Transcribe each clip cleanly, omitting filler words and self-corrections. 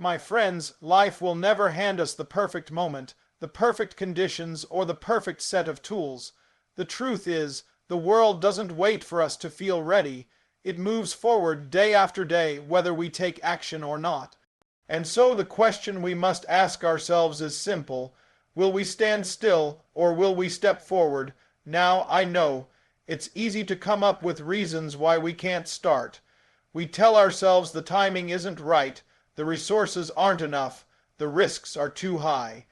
My friends, life will never hand us the perfect moment, the perfect conditions, or the perfect set of tools. The truth is, the world doesn't wait for us to feel ready. It moves forward day after day, whether we take action or not. And so the question we must ask ourselves is simple. Will we stand still, or will we step forward? Now, I know, it's easy to come up with reasons why we can't start. We tell ourselves the timing isn't right, the resources aren't enough, the risks are too high.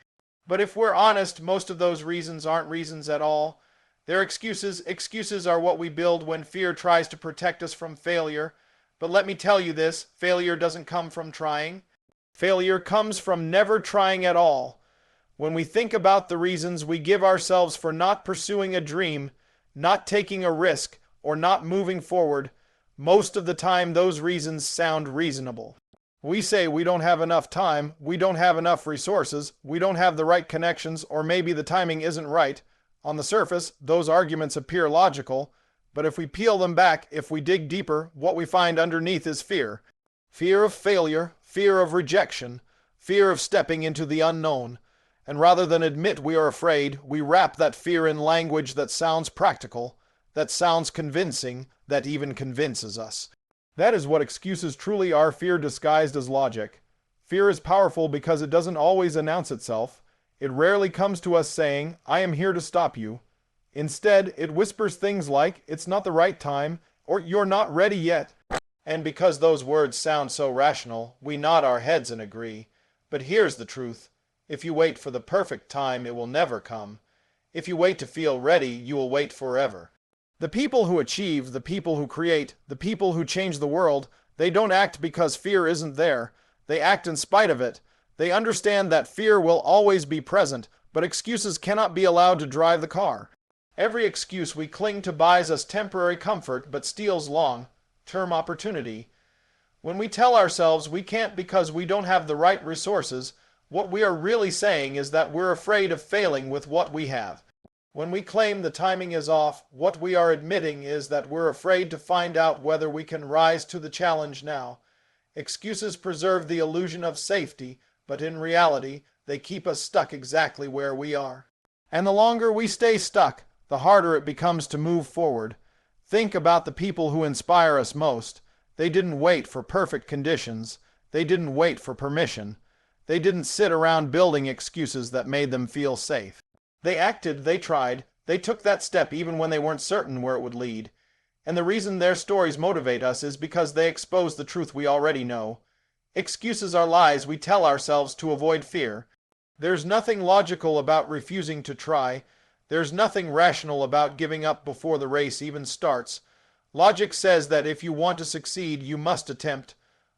But if we're honest, most of those reasons aren't reasons at all. They're excuses. Excuses are what we build when fear tries to protect us from failure. But let me tell you this, failure doesn't come from trying. Failure comes from never trying at all. When we think about the reasons we give ourselves for not pursuing a dream, not taking a risk, or not moving forward, most of the time those reasons sound reasonable. We say we don't have enough time, we don't have enough resources, we don't have the right connections, or maybe the timing isn't right. On the surface, those arguments appear logical, but if we peel them back, if we dig deeper, what we find underneath is fear. Fear of failure, fear of rejection, fear of stepping into the unknown. And rather than admit we are afraid, we wrap that fear in language that sounds practical, that sounds convincing, that even convinces us. That is what excuses truly are, fear disguised as logic. Fear is powerful because it doesn't always announce itself. It rarely comes to us saying, I am here to stop you. Instead, it whispers things like, it's not the right time, or you're not ready yet. And because those words sound so rational, we nod our heads and agree. But here's the truth. If you wait for the perfect time, it will never come. If you wait to feel ready, you will wait forever. The people who achieve, the people who create, the people who change the world, they don't act because fear isn't there. They act in spite of it. They understand that fear will always be present, but excuses cannot be allowed to drive the car. Every excuse we cling to buys us temporary comfort but steals long-term opportunity. When we tell ourselves we can't because we don't have the right resources, what we are really saying is that we're afraid of failing with what we have. When we claim the timing is off, what we are admitting is that we're afraid to find out whether we can rise to the challenge now. Excuses preserve the illusion of safety, but in reality, they keep us stuck exactly where we are. And the longer we stay stuck, the harder it becomes to move forward. Think about the people who inspire us most. They didn't wait for perfect conditions. They didn't wait for permission. They didn't sit around building excuses that made them feel safe. They acted, they tried, they took that step even when they weren't certain where it would lead. And the reason their stories motivate us is because they expose the truth we already know. Excuses are lies we tell ourselves to avoid fear. There's nothing logical about refusing to try. There's nothing rational about giving up before the race even starts. Logic says that if you want to succeed, you must attempt.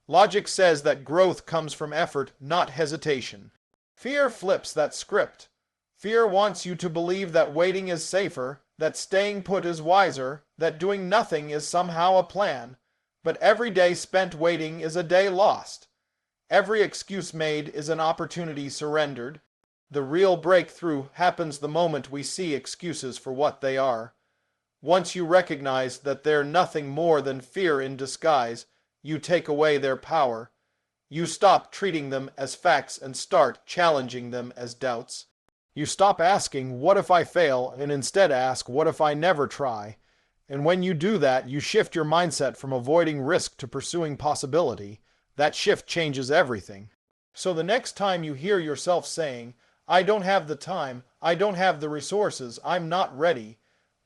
Logic says that growth comes from effort, not hesitation. Fear flips that script. Fear wants you to believe that waiting is safer, that staying put is wiser, that doing nothing is somehow a plan. But every day spent waiting is a day lost. Every excuse made is an opportunity surrendered. The real breakthrough happens the moment we see excuses for what they are. Once you recognize that they're nothing more than fear in disguise, you take away their power. You stop treating them as facts and start challenging them as doubts. You stop asking, what if I fail, and instead ask, what if I never try? And when you do that, you shift your mindset from avoiding risk to pursuing possibility. That shift changes everything. So the next time you hear yourself saying, I don't have the time, I don't have the resources, I'm not ready,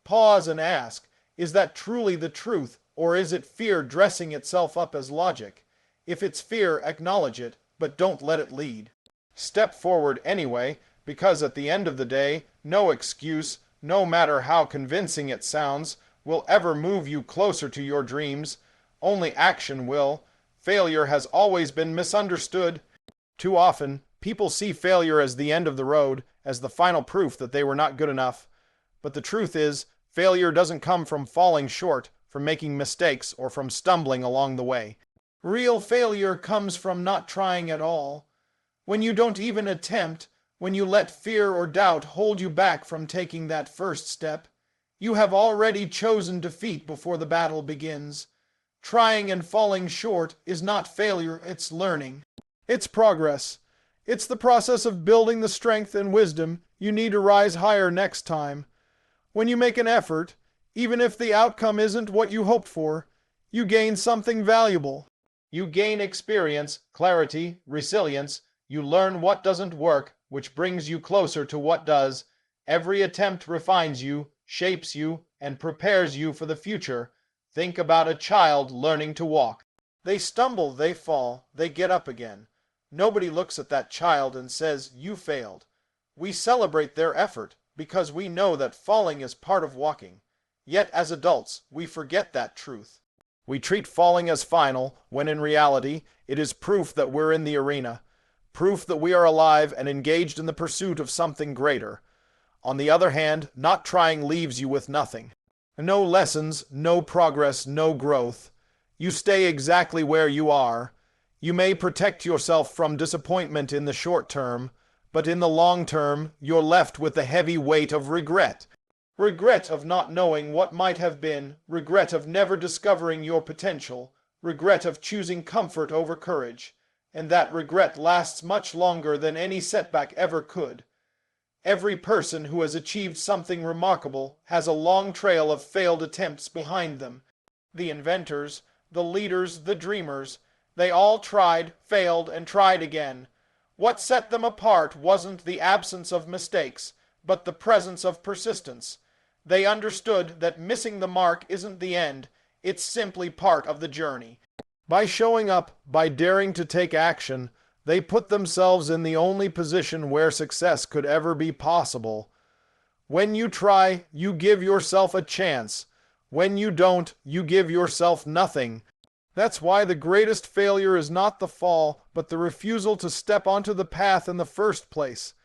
pause and ask, is that truly the truth, or is it fear dressing itself up as logic? If it's fear, acknowledge it, but don't let it lead. Step forward anyway, because at the end of the day, no excuse, no matter how convincing it sounds, will ever move you closer to your dreams. Only action will. Failure has always been misunderstood. Too often, people see failure as the end of the road, as the final proof that they were not good enough. But the truth is, failure doesn't come from falling short, from making mistakes, or from stumbling along the way. Real failure comes from not trying at all. When you don't even attempt, when you let fear or doubt hold you back from taking that first step, you have already chosen defeat before the battle begins. Trying and falling short is not failure, it's learning. It's progress. It's the process of building the strength and wisdom you need to rise higher next time. When you make an effort, even if the outcome isn't what you hoped for, you gain something valuable. You gain experience, clarity, resilience. You learn what doesn't work, which brings you closer to what does. Every attempt refines you, shapes you, and prepares you for the future. Think about a child learning to walk. They stumble, they fall, they get up again. Nobody looks at that child and says, "You failed." We celebrate their effort because we know that falling is part of walking. Yet as adults, we forget that truth. We treat falling as final, when in reality, it is proof that we're in the arena, proof that we are alive and engaged in the pursuit of something greater. On the other hand, not trying leaves you with nothing. No lessons, no progress, no growth. You stay exactly where you are. You may protect yourself from disappointment in the short term, but in the long term, you're left with the heavy weight of regret. Regret of not knowing what might have been, regret of never discovering your potential, regret of choosing comfort over courage, and that regret lasts much longer than any setback ever could. Every person who has achieved something remarkable has a long trail of failed attempts behind them. The inventors, the leaders, the dreamers, they all tried, failed, and tried again. What set them apart wasn't the absence of mistakes, but the presence of persistence. They understood that missing the mark isn't the end, it's simply part of the journey. By showing up, by daring to take action, they put themselves in the only position where success could ever be possible. When you try, you give yourself a chance. When you don't, you give yourself nothing. That's why the greatest failure is not the fall, but the refusal to step onto the path in the first place.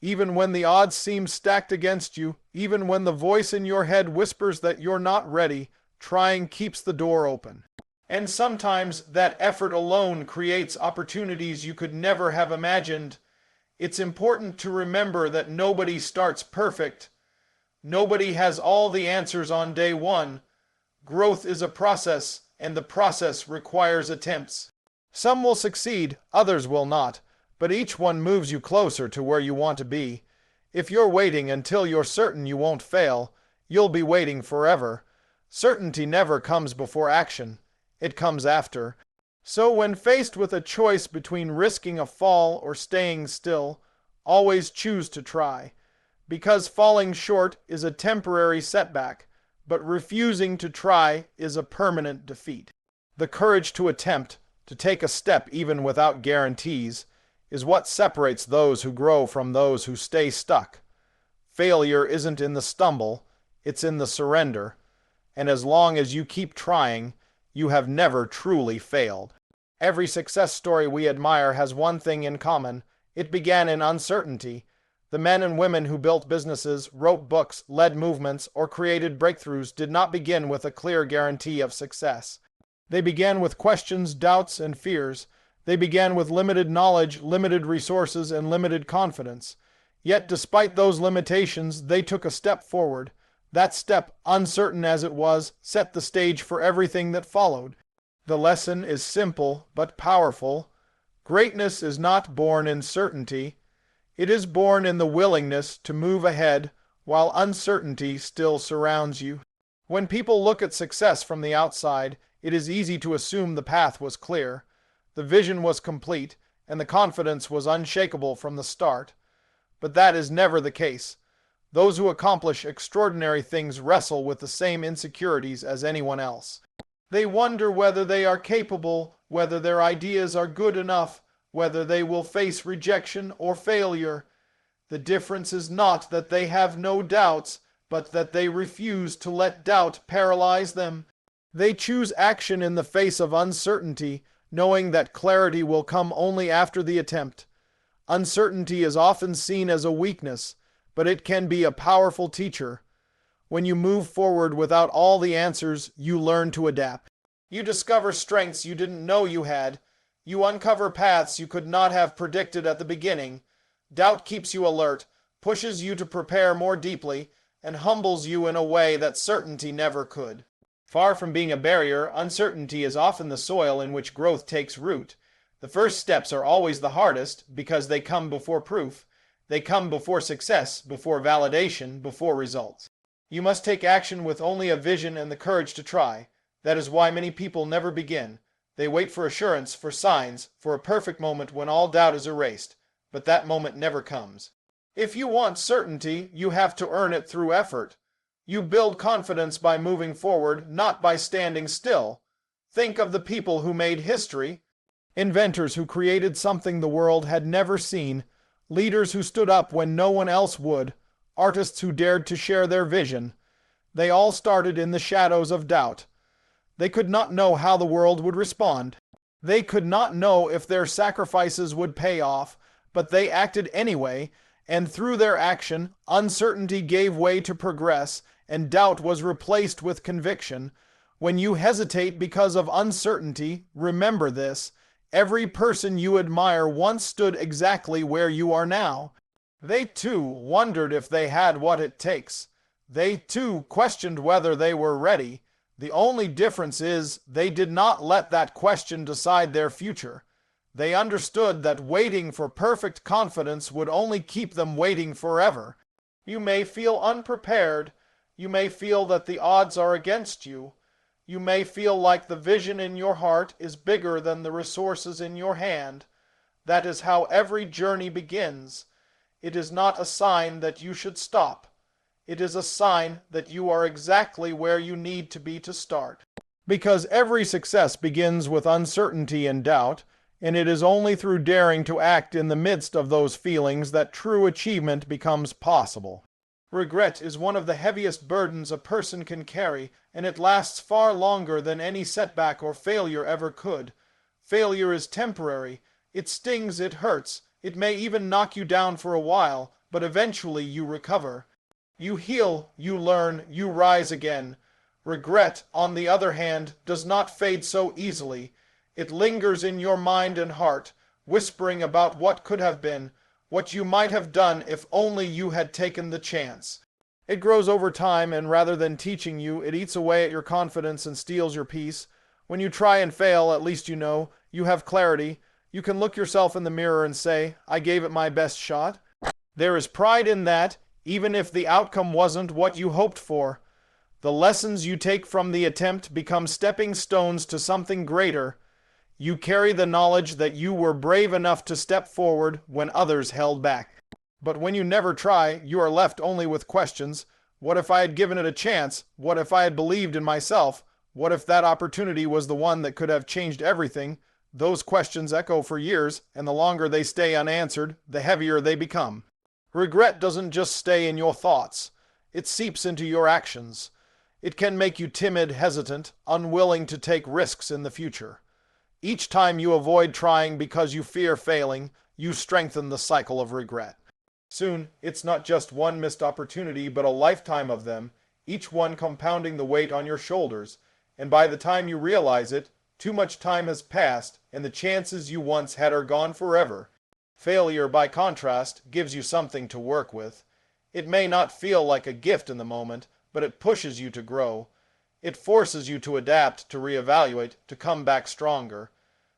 Even when the odds seem stacked against you, even when the voice in your head whispers that you're not ready, trying keeps the door open. And sometimes that effort alone creates opportunities you could never have imagined. It's important to remember that nobody starts perfect. Nobody has all the answers on day one. Growth is a process, and the process requires attempts. Some will succeed, others will not, but each one moves you closer to where you want to be. If you're waiting until you're certain you won't fail, you'll be waiting forever. Certainty never comes before action. It comes after. So when faced with a choice between risking a fall or staying still, always choose to try. Because falling short is a temporary setback, but refusing to try is a permanent defeat. The courage to attempt, to take a step even without guarantees, is what separates those who grow from those who stay stuck. Failure isn't in the stumble, it's in the surrender. And as long as you keep trying, you have never truly failed. Every success story we admire has one thing in common. It began in uncertainty. The men and women who built businesses, wrote books, led movements, or created breakthroughs did not begin with a clear guarantee of success. They began with questions, doubts, and fears. They began with limited knowledge, limited resources, and limited confidence. Yet despite those limitations, they took a step forward. That step, uncertain as it was, set the stage for everything that followed. The lesson is simple but powerful. Greatness is not born in certainty. It is born in the willingness to move ahead while uncertainty still surrounds you. When people look at success from the outside, it is easy to assume the path was clear. The vision was complete, and the confidence was unshakable from the start. But that is never the case. Those who accomplish extraordinary things wrestle with the same insecurities as anyone else. They wonder whether they are capable, whether their ideas are good enough, whether they will face rejection or failure. The difference is not that they have no doubts, but that they refuse to let doubt paralyze them. They choose action in the face of uncertainty, knowing that clarity will come only after the attempt. Uncertainty is often seen as a weakness, but it can be a powerful teacher. When you move forward without all the answers, you learn to adapt. You discover strengths you didn't know you had. You uncover paths you could not have predicted at the beginning. Doubt keeps you alert, pushes you to prepare more deeply, and humbles you in a way that certainty never could. Far from being a barrier, uncertainty is often the soil in which growth takes root. The first steps are always the hardest because they come before proof. They come before success, before validation, before results. You must take action with only a vision and the courage to try. That is why many people never begin. They wait for assurance, for signs, for a perfect moment when all doubt is erased. But that moment never comes. If you want certainty, you have to earn it through effort. You build confidence by moving forward, not by standing still. Think of the people who made history. Inventors who created something the world had never seen. Leaders who stood up when no one else would. Artists who dared to share their vision. They all started in the shadows of doubt. They could not know how the world would respond. They could not know if their sacrifices would pay off, but they acted anyway, and through their action, uncertainty gave way to progress, and doubt was replaced with conviction. When you hesitate because of uncertainty, remember this: every person you admire once stood exactly where you are now. They too wondered if they had what it takes. They too questioned whether they were ready. The only difference is they did not let that question decide their future. They understood that waiting for perfect confidence would only keep them waiting forever. You may feel unprepared. You may feel that the odds are against you. You may feel like the vision in your heart is bigger than the resources in your hand. That is how every journey begins. It is not a sign that you should stop. It is a sign that you are exactly where you need to be to start. Because every success begins with uncertainty and doubt, and it is only through daring to act in the midst of those feelings that true achievement becomes possible. Regret is one of the heaviest burdens a person can carry, and it lasts far longer than any setback or failure ever could. Failure is temporary. It stings, it hurts, it may even knock you down for a while, but eventually you recover. You heal, you learn, you rise again. Regret, on the other hand, does not fade so easily. It lingers in your mind and heart, whispering about what could have been, what you might have done if only you had taken the chance. It grows over time, and rather than teaching you, it eats away at your confidence and steals your peace. When you try and fail, at least you know, you have clarity. You can look yourself in the mirror and say, I gave it my best shot. There is pride in that, even if the outcome wasn't what you hoped for. The lessons you take from the attempt become stepping stones to something greater. You carry the knowledge that you were brave enough to step forward when others held back. But when you never try, you are left only with questions. What if I had given it a chance? What if I had believed in myself? What if that opportunity was the one that could have changed everything? Those questions echo for years, and the longer they stay unanswered, the heavier they become. Regret doesn't just stay in your thoughts. It seeps into your actions. It can make you timid, hesitant, unwilling to take risks in the future. Each time you avoid trying because you fear failing, you strengthen the cycle of regret. Soon, it's not just one missed opportunity, but a lifetime of them, each one compounding the weight on your shoulders. And by the time you realize it, too much time has passed, and the chances you once had are gone forever. Failure, by contrast, gives you something to work with. It may not feel like a gift in the moment, but it pushes you to grow. It forces you to adapt, to reevaluate, to come back stronger.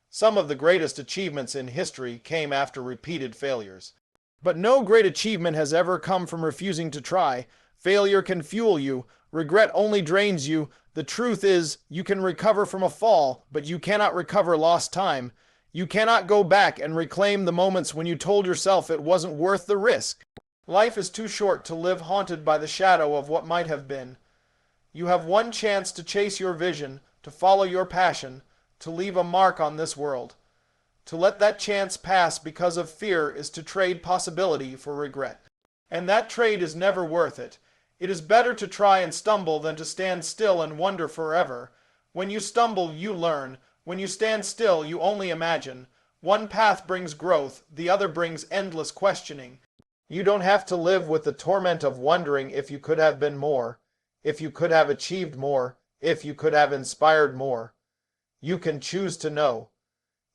Some of the greatest achievements in history came after repeated failures. But no great achievement has ever come from refusing to try. Failure can fuel you. Regret only drains you. The truth is, you can recover from a fall, but you cannot recover lost time. You cannot go back and reclaim the moments when you told yourself it wasn't worth the risk. Life is too short to live haunted by the shadow of what might have been. You have one chance to chase your vision, to follow your passion, to leave a mark on this world. To let that chance pass because of fear is to trade possibility for regret. And that trade is never worth it. It is better to try and stumble than to stand still and wonder forever. When you stumble, you learn. When you stand still, you only imagine. One path brings growth, the other brings endless questioning. You don't have to live with the torment of wondering if you could have been more, if you could have achieved more, if you could have inspired more. You can choose to know.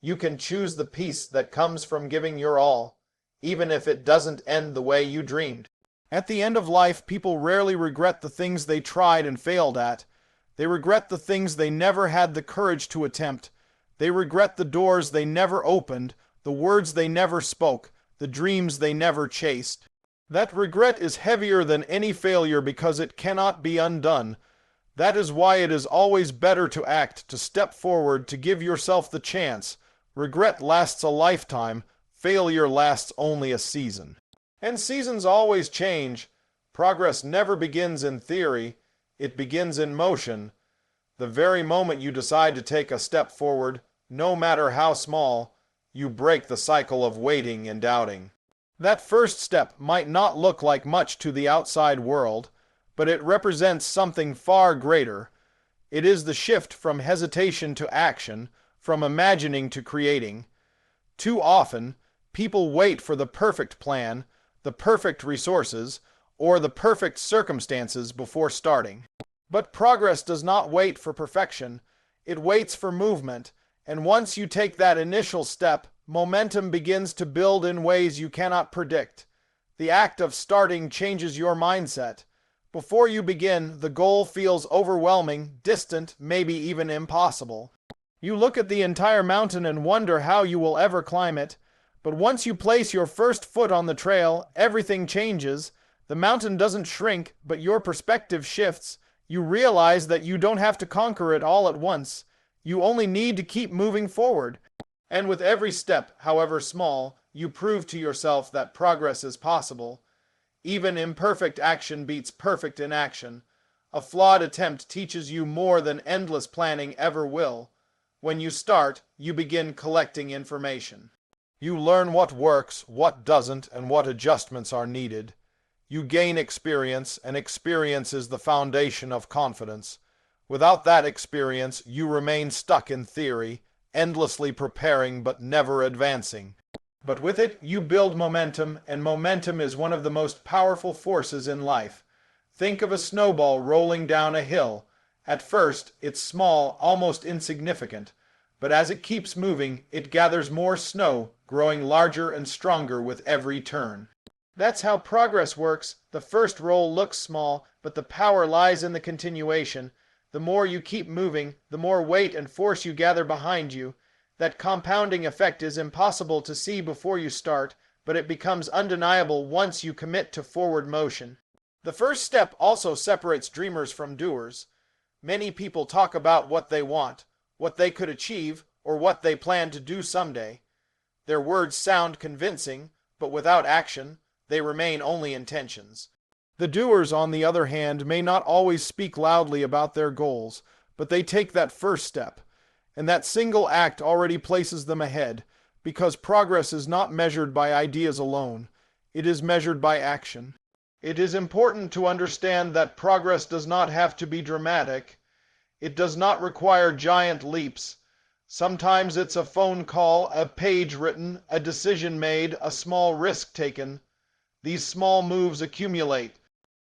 You can choose the peace that comes from giving your all, even if it doesn't end the way you dreamed. At the end of life, people rarely regret the things they tried and failed at. They regret the things they never had the courage to attempt. They regret the doors they never opened, the words they never spoke, the dreams they never chased. That regret is heavier than any failure because it cannot be undone. That is why it is always better to act, to step forward, to give yourself the chance. Regret lasts a lifetime, failure lasts only a season. And seasons always change. Progress never begins in theory, it begins in motion. The very moment you decide to take a step forward, no matter how small, you break the cycle of waiting and doubting. That first step might not look like much to the outside world, but it represents something far greater. It is the shift from hesitation to action, from imagining to creating. Too often, people wait for the perfect plan, the perfect resources, or the perfect circumstances before starting. But progress does not wait for perfection, it waits for movement, and once you take that initial step, momentum begins to build in ways you cannot predict. The act of starting changes your mindset. Before you begin, the goal feels overwhelming, distant, maybe even impossible. You look at the entire mountain and wonder how you will ever climb it, but once you place your first foot on the trail, everything changes. The mountain doesn't shrink, but your perspective shifts. You realize that you don't have to conquer it all at once. You only need to keep moving forward. And with every step, however small, you prove to yourself that progress is possible. Even imperfect action beats perfect inaction. A flawed attempt teaches you more than endless planning ever will. When you start, you begin collecting information. You learn what works, what doesn't, and what adjustments are needed. You gain experience, and experience is the foundation of confidence. Without that experience, you remain stuck in theory, endlessly preparing but never advancing. But with it, you build momentum, and momentum is one of the most powerful forces in life. Think of a snowball rolling down a hill. At first, it's small, almost insignificant, but as it keeps moving, it gathers more snow, growing larger and stronger with every turn. That's how progress works. The first roll looks small, but the power lies in the continuation. The more you keep moving, the more weight and force you gather behind you. That compounding effect is impossible to see before you start, but it becomes undeniable once you commit to forward motion. The first step also separates dreamers from doers. Many people talk about what they want, what they could achieve, or what they plan to do someday. Their words sound convincing, but without action, they remain only intentions. The doers, on the other hand, may not always speak loudly about their goals, but they take that first step, and that single act already places them ahead, because progress is not measured by ideas alone, it is measured by action. It is important to understand that progress does not have to be dramatic. It does not require giant leaps. Sometimes it's a phone call, a page written, a decision made, a small risk taken. These small moves accumulate.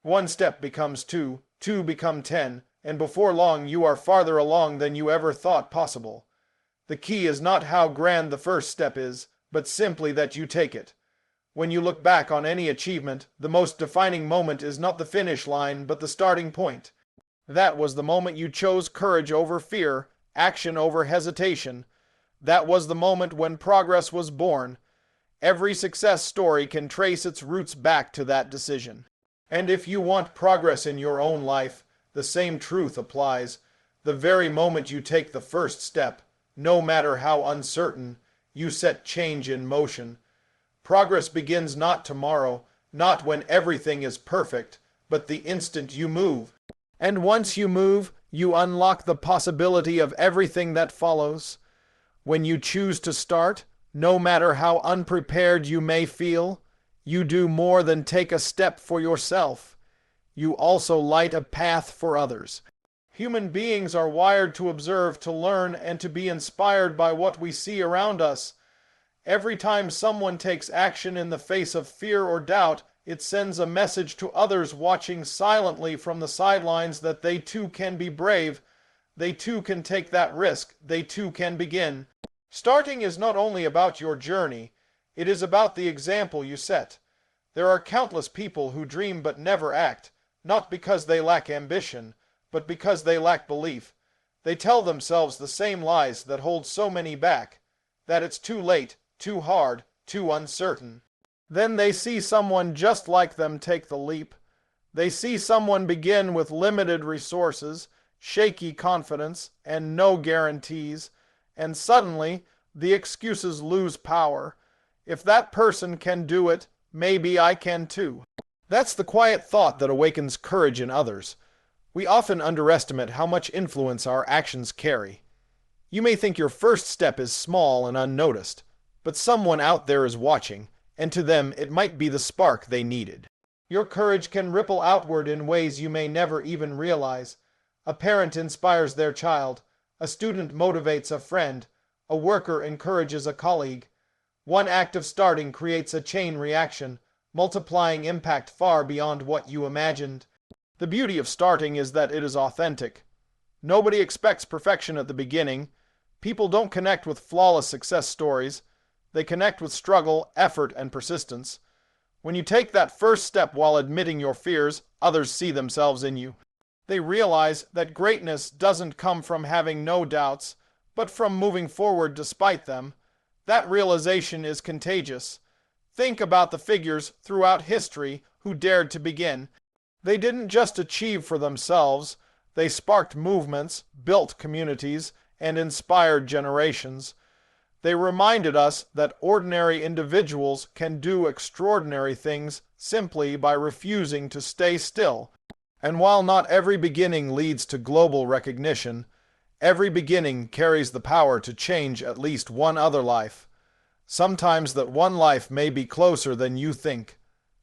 One step becomes two, two become 10, and before long you are farther along than you ever thought possible. The key is not how grand the first step is, but simply that you take it. When you look back on any achievement, the most defining moment is not the finish line, but the starting point. That was the moment you chose courage over fear, action over hesitation. That was the moment when progress was born. Every success story can trace its roots back to that decision. And if you want progress in your own life, the same truth applies. The very moment you take the first step, no matter how uncertain, you set change in motion. Progress begins not tomorrow, not when everything is perfect, but the instant you move. And once you move, you unlock the possibility of everything that follows. When you choose to start, no matter how unprepared you may feel, you do more than take a step for yourself. You also light a path for others. Human beings are wired to observe, to learn, and to be inspired by what we see around us. Every time someone takes action in the face of fear or doubt, it sends a message to others watching silently from the sidelines that they too can be brave, they too can take that risk, they too can begin. Starting is not only about your journey, it is about the example you set. There are countless people who dream but never act, not because they lack ambition, but because they lack belief. They tell themselves the same lies that hold so many back, that it's too late, too hard, too uncertain. Then they see someone just like them take the leap. They see someone begin with limited resources, shaky confidence, and no guarantees, and suddenly the excuses lose power. If that person can do it, maybe I can too. That's the quiet thought that awakens courage in others. We often underestimate how much influence our actions carry. You may think your first step is small and unnoticed, but someone out there is watching, and to them it might be the spark they needed. Your courage can ripple outward in ways you may never even realize. A parent inspires their child, a student motivates a friend, a worker encourages a colleague. One act of starting creates a chain reaction, multiplying impact far beyond what you imagined. The beauty of starting is that it is authentic. Nobody expects perfection at the beginning. People don't connect with flawless success stories. They connect with struggle, effort, and persistence. When you take that first step while admitting your fears, others see themselves in you. They realize that greatness doesn't come from having no doubts, but from moving forward despite them. That realization is contagious. Think about the figures throughout history who dared to begin. They didn't just achieve for themselves. They sparked movements, built communities, and inspired generations. They reminded us that ordinary individuals can do extraordinary things simply by refusing to stay still. And while not every beginning leads to global recognition, every beginning carries the power to change at least one other life. Sometimes that one life may be closer than you think.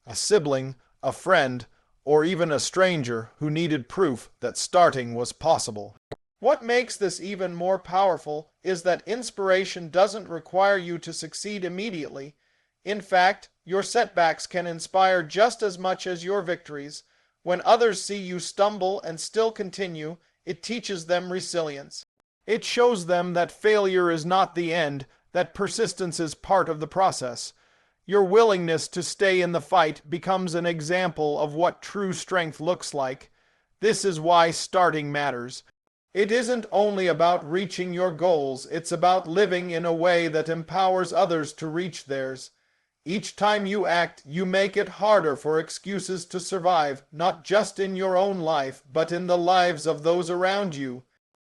A sibling, a friend, or even a stranger who needed proof that starting was possible. What makes this even more powerful is that inspiration doesn't require you to succeed immediately. In fact, your setbacks can inspire just as much as your victories. When others see you stumble and still continue, it teaches them resilience. It shows them that failure is not the end, that persistence is part of the process. Your willingness to stay in the fight becomes an example of what true strength looks like. This is why starting matters. It isn't only about reaching your goals, it's about living in a way that empowers others to reach theirs. Each time you act, you make it harder for excuses to survive, not just in your own life, but in the lives of those around you.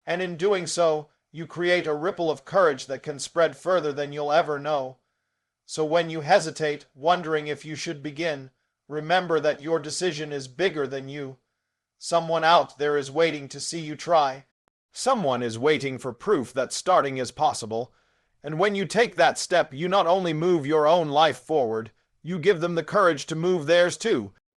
And in doing so, you create a ripple of courage that can spread further than you'll ever know. So when you hesitate, wondering if you should begin, remember that your decision is bigger than you. Someone out there is waiting to see you try. Someone is waiting for proof that starting is possible. And when you take that step, you not only move your own life forward, you give them the courage to move theirs too.